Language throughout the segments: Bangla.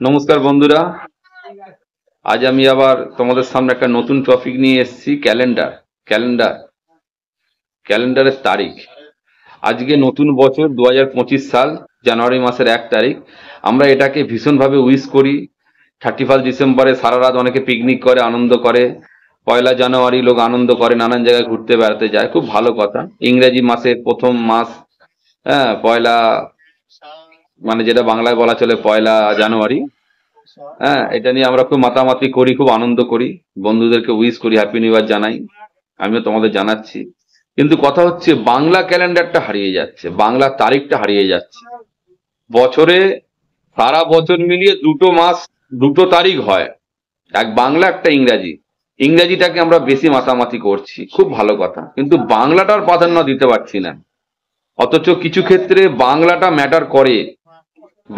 নমস্কার বন্ধুরা, আজ আমি আবার তোমাদের সামনে একটা নতুন টপিক নিয়ে এসেছি। ক্যালেন্ডার ক্যালেন্ডারের তারিখ। আজকে নতুন বছর 2025 সাল, জানুয়ারি মাসের 1 তারিখ। আমরা এটাকে ভীষণভাবে উইশ করি। 31 ডিসেম্বরে সারা রাত অনেকে পিকনিক করে, আনন্দ করে। 1 জানুয়ারি লোক আনন্দ করে, নানান জায়গায় ঘুরতে বেড়াতে যায়, খুব ভালো কথা। ইংরেজি মাসের প্রথম মাস, হ্যাঁ, পয়লা, মানে যেটা বাংলায় বলা চলে 1 জানুয়ারি। হ্যাঁ, এটা নিয়ে আমরা খুব মাতামাতি করি, খুব আনন্দ করি, বন্ধুদেরকে উইশ করি, হ্যাপি নিউ ইয়ার জানাই। আমিও তোমাদের জানাচ্ছি। কিন্তু কথা হচ্ছে, বাংলা ক্যালেন্ডারটা হারিয়ে যাচ্ছে, বাংলা তারিখটা হারিয়ে যাচ্ছে। বছরে সারা বছর মিলিয়ে দুটো মাস, দুটো তারিখ হয়, এক বাংলা একটা ইংরাজি। ইংরাজিটাকে আমরা বেশি মাতামাতি করছি, খুব ভালো কথা, কিন্তু বাংলাটার প্রাধান্য দিতে পারছি না। অথচ কিছু ক্ষেত্রে বাংলাটা ম্যাটার করে,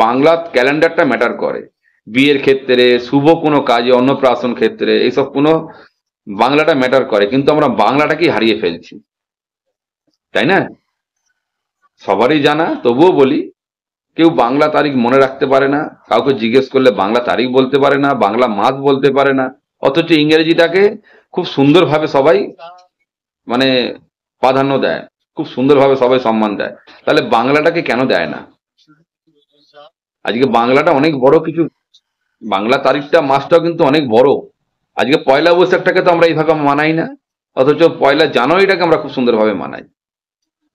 বাংলা ক্যালেন্ডারটা ম্যাটার করে। বিয়ের ক্ষেত্রে, শুভ কোনো কাজে, অন্নপ্রাশন ক্ষেত্রে, এইসব কোনো বাংলাটা ম্যাটার করে, কিন্তু আমরা বাংলাটাকেই হারিয়ে ফেলছি, তাই না? সবারই জানা, তবুও বলি। কেউ বাংলা তারিখ মনে রাখতে পারে না, কাউকে জিজ্ঞেস করলে বাংলা তারিখ বলতে পারে না, বাংলা মাস বলতে পারে না। অথচ ইংরেজিটাকে খুব সুন্দরভাবে সবাই, মানে, প্রাধান্য দেয়, খুব সুন্দরভাবে সবাই সম্মান দেয়। তাহলে বাংলাটাকে কেন দেয় না? আজকে বাংলাটা অনেক বড় কিছু, বাংলা তারিখটা, মাসটাও কিন্তু অনেক বড়। আজকে পয়লা বৈশাখটাকে তো আমরা এইভাবে মানাই না, অথচ 1 জানুয়ারিটাকে আমরা খুব সুন্দরভাবে মানাই।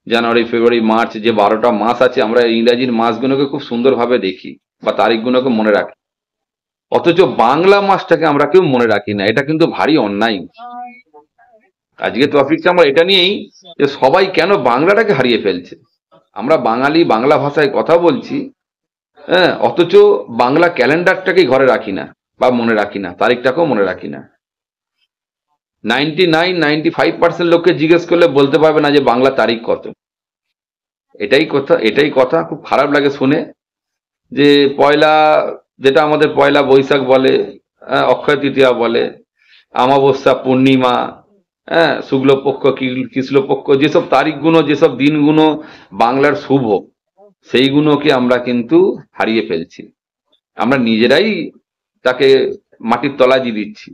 জানুয়ারি, ফেব্রুয়ারি, মার্চ, যে 12টা মাস আছে, আমরা ইংরাজির মাসগুলোকে খুব সুন্দরভাবে দেখি বা তারিখগুলোকে মনে রাখি। অথচ বাংলা মাসটাকে আমরা কেউ মনে রাখি না, এটা কিন্তু ভারী অন্যায়। আজকে টপিকটা আমরা এটা নিয়েই, যে সবাই কেন বাংলাটাকে হারিয়ে ফেলছে। আমরা বাঙালি, বাংলা ভাষায় কথা বলছি, হ্যাঁ, অথচ বাংলা ক্যালেন্ডারটাকেই ঘরে রাখি না বা মনে রাখি না, তারিখটাকেও মনে রাখি না। 95% লোককে জিজ্ঞেস করলে বলতে পারবে না যে বাংলা তারিখ কত। এটাই কথা, খুব খারাপ লাগে শুনে। যে পয়লা, যেটা আমাদের পয়লা বৈশাখ বলে, অক্ষয় তৃতীয়া বলে, অমাবস্যা, পূর্ণিমা, হ্যাঁ, শুক্লপক্ষ, কৃষ্ণপক্ষ, যেসব তারিখগুলো, যেসব দিনগুলো বাংলার শুভ, সেইগুলোকে আমরা কিন্তু হারিয়ে ফেলছি। আমরা নিজেরাই তাকে মাটির তলায় দিয়ে দিচ্ছি।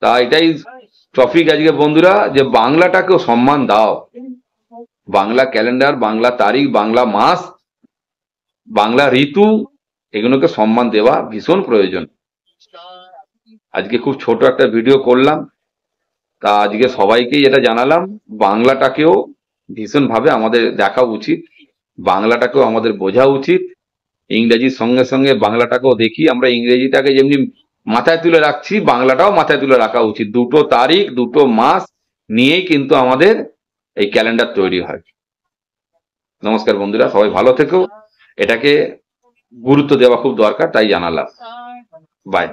তা এটাই টপিক আজকে বন্ধুরা, যে বাংলাটাকেও সম্মান দাও। বাংলা ক্যালেন্ডার, বাংলা তারিখ, বাংলা মাস, বাংলা ঋতু, এগুলোকে সম্মান দেওয়া ভীষণ প্রয়োজন। আজকে খুব ছোট একটা ভিডিও করলাম, তা আজকে সবাইকেই এটা জানালাম, বাংলাটাকেও ভীষণভাবে আমাদের দেখা উচিত, বাংলাটাকেও আমাদের বোঝা উচিত। ইংরেজির সঙ্গে সঙ্গে বাংলাটাকেও দেখি, আমরা ইংরেজিটাকে যেমনি মাথায় তুলে রাখছি, বাংলাটাও মাথায় তুলে রাখা উচিত। দুটো তারিখ, দুটো মাস নিয়েই কিন্তু আমাদের এই ক্যালেন্ডার তৈরি হয়। নমস্কার বন্ধুরা, সবাই ভালো থেকো। এটাকে গুরুত্ব দেওয়া খুব দরকার, তাই জানালাম। বাই।